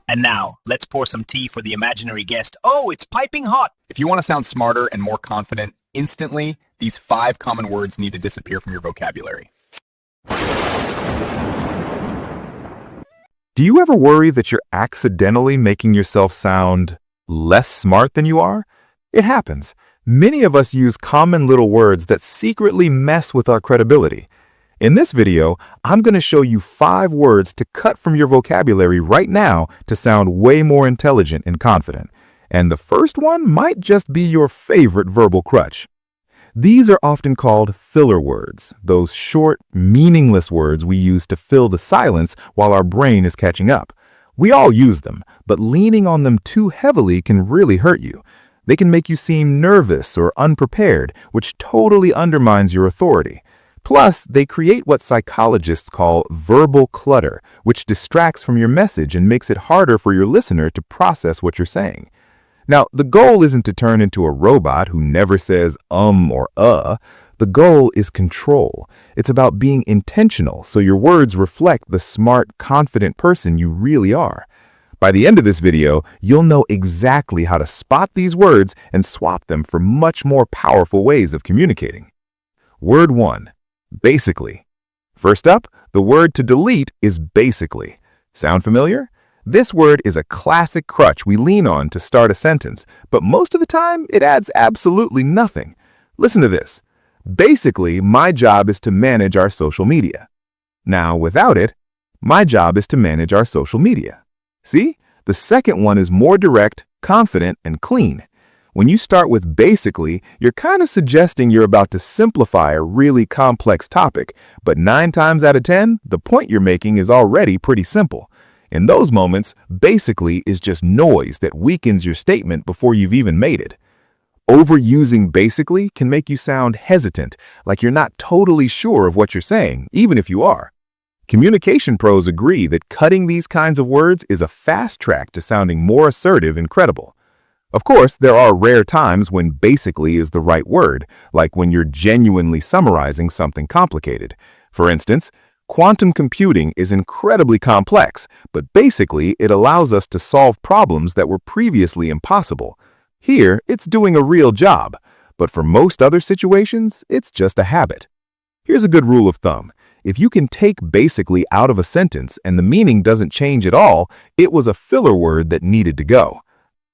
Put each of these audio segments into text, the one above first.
And now, let's pour some tea for the imaginary guest. Oh, it's piping hot! If you want to sound smarter and more confident instantly, these 5 common words need to disappear from your vocabulary. Do you ever worry that you're accidentally making yourself sound less smart than you are? It happens. Many of us use common little words that secretly mess with our credibility. In this video, I'm going to show you 5 words to cut from your vocabulary right now to sound way more intelligent and confident. And the first one might just be your favorite verbal crutch. These are often called filler words, those short, meaningless words we use to fill the silence while our brain is catching up. We all use them, but leaning on them too heavily can really hurt you. They can make you seem nervous or unprepared, which totally undermines your authority. Plus, they create what psychologists call verbal clutter, which distracts from your message and makes it harder for your listener to process what you're saying. Now, the goal isn't to turn into a robot who never says or The goal is control. It's about being intentional so your words reflect the smart, confident person you really are. By the end of this video, you'll know exactly how to spot these words and swap them for much more powerful ways of communicating. Word 1. Basically. First up, the word to delete is basically. Sound familiar? This word is a classic crutch we lean on to start a sentence, but most of the time it adds absolutely nothing. Listen to this. Basically, my job is to manage our social media. Now, without it, my job is to manage our social media. See? The second one is more direct, confident, and clean. When you start with basically, you're kind of suggesting you're about to simplify a really complex topic, but 9 times out of 10, the point you're making is already pretty simple. In those moments, basically is just noise that weakens your statement before you've even made it. Overusing basically can make you sound hesitant, like you're not totally sure of what you're saying, even if you are. Communication pros agree that cutting these kinds of words is a fast track to sounding more assertive and credible. Of course, there are rare times when basically is the right word, like when you're genuinely summarizing something complicated. For instance, quantum computing is incredibly complex, but basically it allows us to solve problems that were previously impossible. Here, it's doing a real job, but for most other situations, it's just a habit. Here's a good rule of thumb. If you can take basically out of a sentence and the meaning doesn't change at all, it was a filler word that needed to go.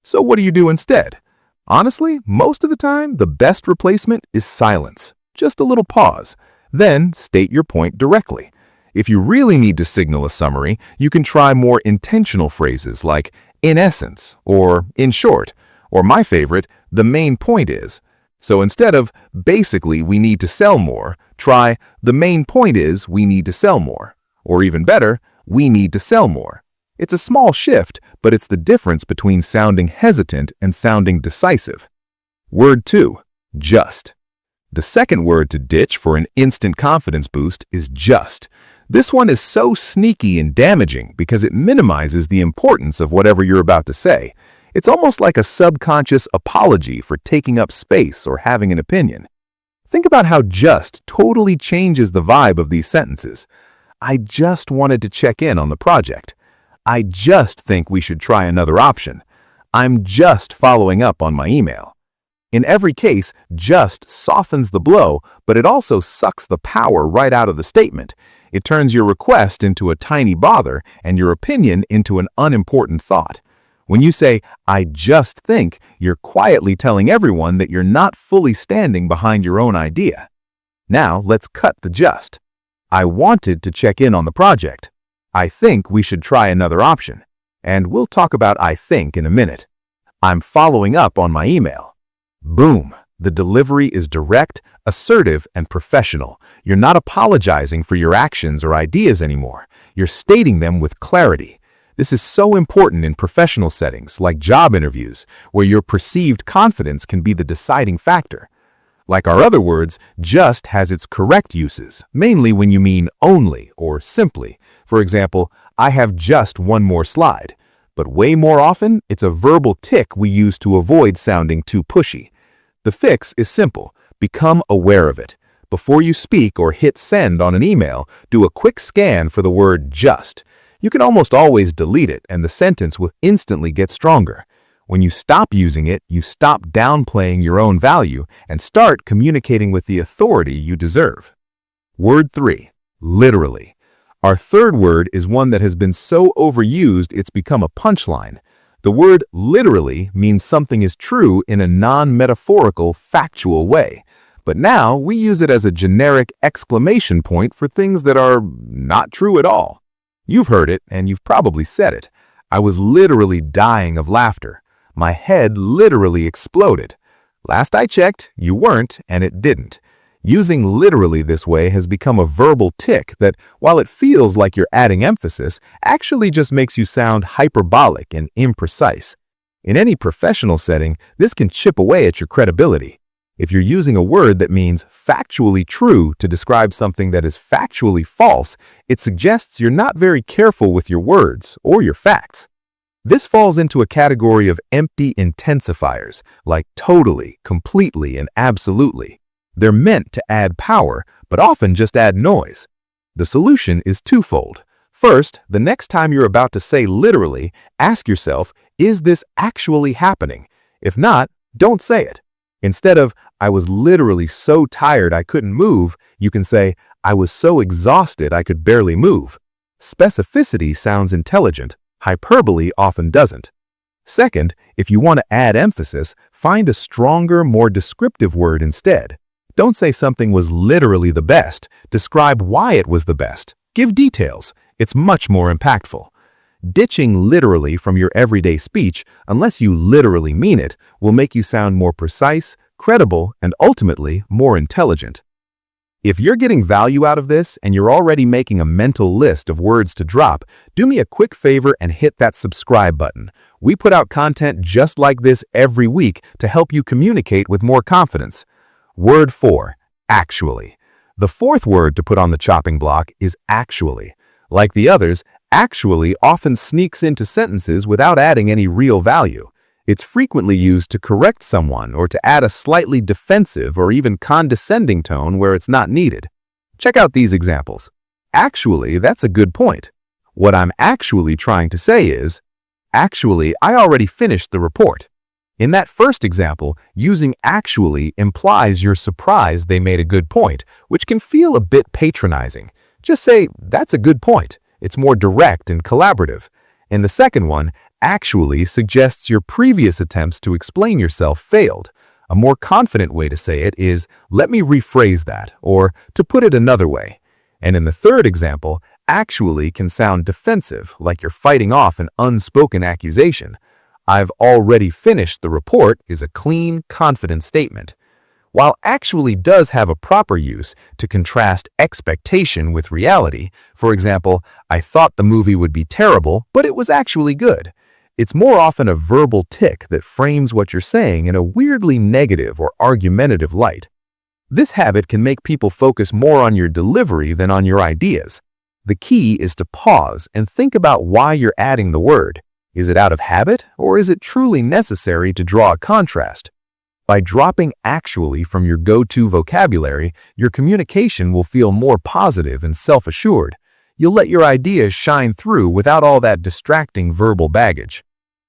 So what do you do instead? Honestly, most of the time, the best replacement is silence. Just a little pause. Then state your point directly. If you really need to signal a summary, you can try more intentional phrases like in essence or in short, or my favorite, the main point is. So instead of basically we need to sell more, try the main point is we need to sell more. Or even better, we need to sell more. It's a small shift, but it's the difference between sounding hesitant and sounding decisive. Word 2. Just. The second word to ditch for an instant confidence boost is just. This one is so sneaky and damaging because it minimizes the importance of whatever you're about to say. It's almost like a subconscious apology for taking up space or having an opinion. Think about how just totally changes the vibe of these sentences. I just wanted to check in on the project. I just think we should try another option. I'm just following up on my email. In every case, just softens the blow, but it also sucks the power right out of the statement. It turns your request into a tiny bother and your opinion into an unimportant thought. When you say, I just think, you're quietly telling everyone that you're not fully standing behind your own idea. Now, let's cut the just. I wanted to check in on the project. I think we should try another option. And we'll talk about I think in a minute. I'm following up on my email. Boom! The delivery is direct, assertive, and professional. You're not apologizing for your actions or ideas anymore. You're stating them with clarity. This is so important in professional settings like job interviews, where your perceived confidence can be the deciding factor. Like our other words, just has its correct uses, mainly when you mean only or simply. For example, I have just one more slide. But way more often, it's a verbal tick we use to avoid sounding too pushy. The fix is simple. Become aware of it. Before you speak or hit send on an email, do a quick scan for the word just. You can almost always delete it and the sentence will instantly get stronger. When you stop using it, you stop downplaying your own value and start communicating with the authority you deserve. Word 3. Literally. Our third word is one that has been so overused it's become a punchline. The word literally means something is true in a non-metaphorical, factual way. But now we use it as a generic exclamation point for things that are not true at all. You've heard it and you've probably said it. I was literally dying of laughter. My head literally exploded. Last I checked, you weren't, and it didn't. Using literally this way has become a verbal tic that, while it feels like you're adding emphasis, actually just makes you sound hyperbolic and imprecise. In any professional setting, this can chip away at your credibility. If you're using a word that means factually true to describe something that is factually false, it suggests you're not very careful with your words or your facts. This falls into a category of empty intensifiers, like totally, completely, and absolutely. They're meant to add power, but often just add noise. The solution is twofold. First, the next time you're about to say literally, ask yourself, is this actually happening? If not, don't say it. Instead of, I was literally so tired I couldn't move, you can say, I was so exhausted I could barely move. Specificity sounds intelligent. Hyperbole often doesn't. Second, if you want to add emphasis, find a stronger, more descriptive word instead. Don't say something was literally the best. Describe why it was the best. Give details. It's much more impactful. Ditching literally from your everyday speech, unless you literally mean it, will make you sound more precise, credible, and ultimately more intelligent. If you're getting value out of this and you're already making a mental list of words to drop, do me a quick favor and hit that subscribe button. We put out content just like this every week to help you communicate with more confidence. Word 4. Actually. The fourth word to put on the chopping block is actually. Like the others, actually often sneaks into sentences without adding any real value. It's frequently used to correct someone or to add a slightly defensive or even condescending tone where it's not needed. Check out these examples. Actually, that's a good point. What I'm actually trying to say is, actually, I already finished the report. In that first example, using actually implies you're surprised they made a good point, which can feel a bit patronizing. Just say, that's a good point. It's more direct and collaborative. In the second one, actually suggests your previous attempts to explain yourself failed. A more confident way to say it is, let me rephrase that, or to put it another way. And in the third example, actually can sound defensive, like you're fighting off an unspoken accusation. I've already finished the report is a clean, confident statement. While actually does have a proper use to contrast expectation with reality, for example, I thought the movie would be terrible, but it was actually good. It's more often a verbal tic that frames what you're saying in a weirdly negative or argumentative light. This habit can make people focus more on your delivery than on your ideas. The key is to pause and think about why you're adding the word. Is it out of habit, or is it truly necessary to draw a contrast? By dropping actually from your go-to vocabulary, your communication will feel more positive and self-assured. You'll let your ideas shine through without all that distracting verbal baggage.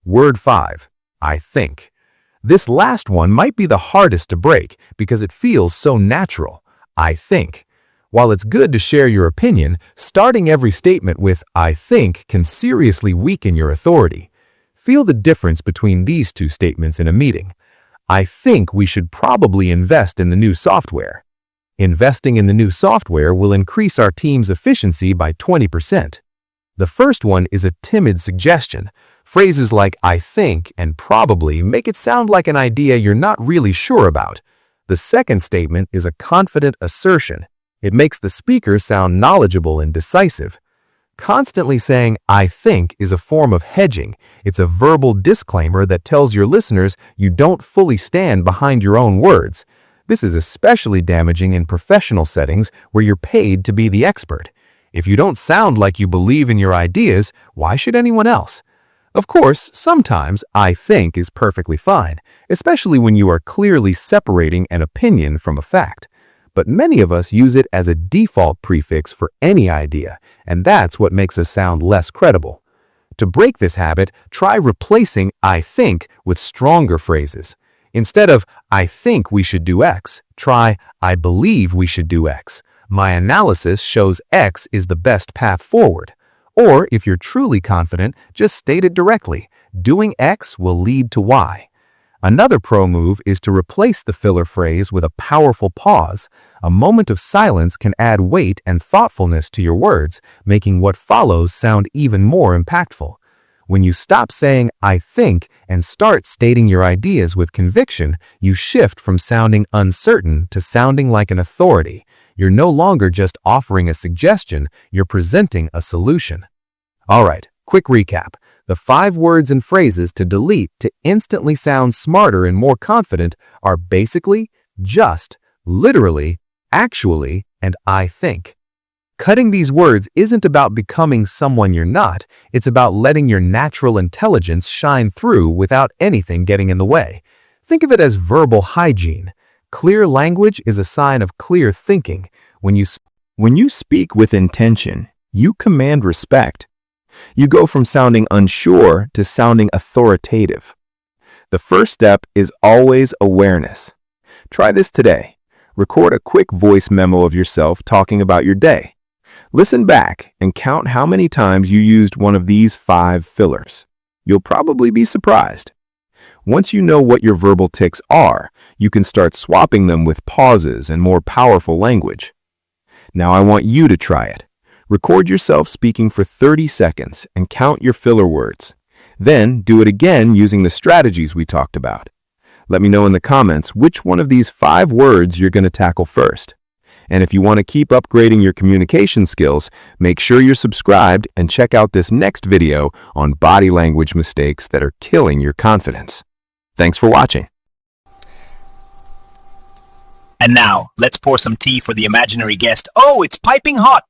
Word 5. I think. This last one might be the hardest to break because it feels so natural. I think. While it's good to share your opinion, starting every statement with I think can seriously weaken your authority. Feel the difference between these two statements in a meeting. I think we should probably invest in the new software. Investing in the new software will increase our team's efficiency by 20%. The first one is a timid suggestion. Phrases like I think and probably make it sound like an idea you're not really sure about. The second statement is a confident assertion. It makes the speaker sound knowledgeable and decisive. Constantly saying, I think, is a form of hedging. It's a verbal disclaimer that tells your listeners you don't fully stand behind your own words. This is especially damaging in professional settings where you're paid to be the expert. If you don't sound like you believe in your ideas, why should anyone else? Of course, sometimes I think is perfectly fine, especially when you are clearly separating an opinion from a fact. but many of us use it as a default prefix for any idea, and that's what makes us sound less credible. To break this habit, try replacing I think with stronger phrases. Instead of I think we should do X, try I believe we should do X. My analysis shows X is the best path forward. Or if you're truly confident, just state it directly. Doing X will lead to Y. Another pro move is to replace the filler phrase with a powerful pause. A moment of silence can add weight and thoughtfulness to your words, making what follows sound even more impactful. When you stop saying, I think, and start stating your ideas with conviction, you shift from sounding uncertain to sounding like an authority. You're no longer just offering a suggestion, you're presenting a solution. All right, quick recap. The 5 words and phrases to delete to instantly sound smarter and more confident are basically, just, literally, actually, and I think. Cutting these words isn't about becoming someone you're not, it's about letting your natural intelligence shine through without anything getting in the way. Think of it as verbal hygiene. Clear language is a sign of clear thinking. When you speak with intention, you command respect. You go from sounding unsure to sounding authoritative. The first step is always awareness. Try this today. Record a quick voice memo of yourself talking about your day. Listen back and count how many times you used one of these 5 fillers. You'll probably be surprised. Once you know what your verbal tics are, you can start swapping them with pauses and more powerful language. Now I want you to try it. Record yourself speaking for 30 seconds and count your filler words. Then do it again using the strategies we talked about. Let me know in the comments which one of these 5 words you're going to tackle first. And if you want to keep upgrading your communication skills, make sure you're subscribed and check out this next video on body language mistakes that are killing your confidence. Thanks for watching. And now, let's pour some tea for the imaginary guest. Oh, it's piping hot!